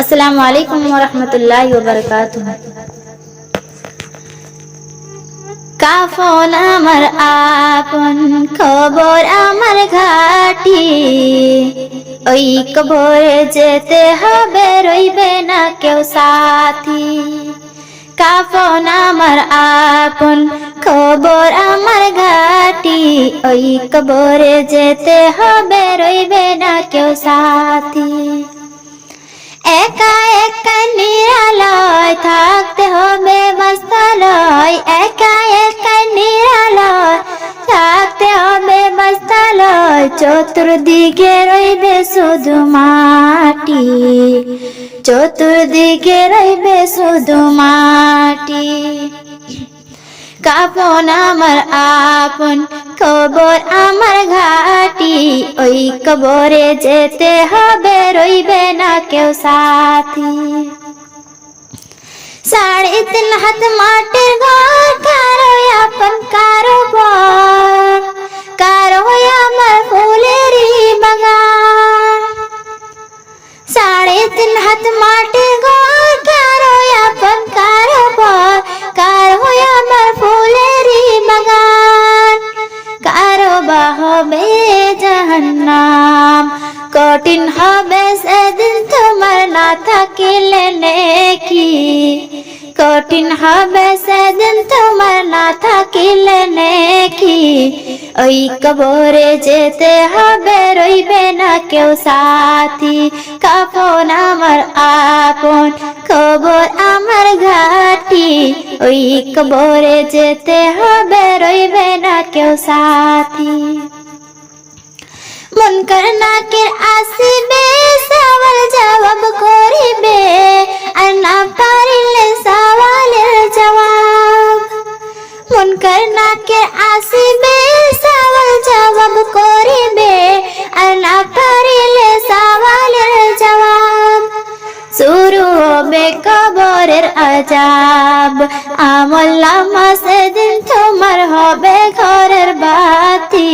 আসসালামু আলাইকুম ওয়া রাহমাতুল্লাহি ওয়া বারাকাতুহু। কাফন আমার আপন, খবর আমার ঘাটি, ওই কবরে যেতে হবে, রইবে না কেউ সাথী। কাফন আমার আপন, খবর আমার ঘাটি, ওই কবরে যেতে হবে, রইবে না কেউ সাথী। একা একা নিরালয় থাকতে হবে মস্তালয়, একা একা নিরালয় থাকতে হবে মস্তালয়। চতুর্দিকে রইবে শুধু মাটি, চতুর্দিকে রইবে শুধু মাটি। কাফন আমার আপন, খবর আমার ঘাটি, ওই কবরে যেতে হবে, রইবে না কেউ সাথী। 3.5 হাত মাটির ঘর, কারো আপন কারো পর, কারো আমার ফুলেরই বাগান। 3.5 হাত মাটির ঘর, কারো আপন কারো পর, কারো আমার ফুলেরই বাগান। কারো বা হবে জাহান্নাম, কঠিন হবে সেদিন তোমার না থাকিলে নেকি, কঠিন হবে সেদিন তোমার না থাকিলে নেকি। ওই কবরে যেতে হবে, রইবে না কেউ সাথী। কাফন আমার আপন, খবর আমার ঘাটি, ওই কবরে যেতে হবে, রইবে না কেউ সাথী। মুনকার নাকির আসিবে, সওয়াল জবাব করিবে, আর না পারিলে সওয়ালের জবাব। মুনকার নাকির আসিবে, সওয়াল জবাব করিবে, আর না পারিলে সওয়ালের জবাব। শুরু হবে কবরের আযাব, আমলনামা সেদিন তোমার হবে ঘরের বাতি,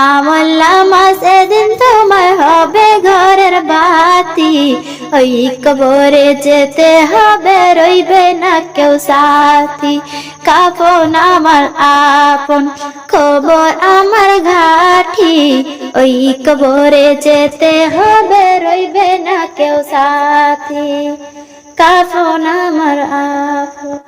আমলনামা সেদিন তোমার হবে ঘরের বাতি। ওই কবরে যেতে হবে, রইবে না কেউ সাথী। কাফন আমার আপন, খবর আমার ঘাটি, ওই কবরে যেতে হবে, রইবে না কেউ সাথী। কাফন আমার আপন।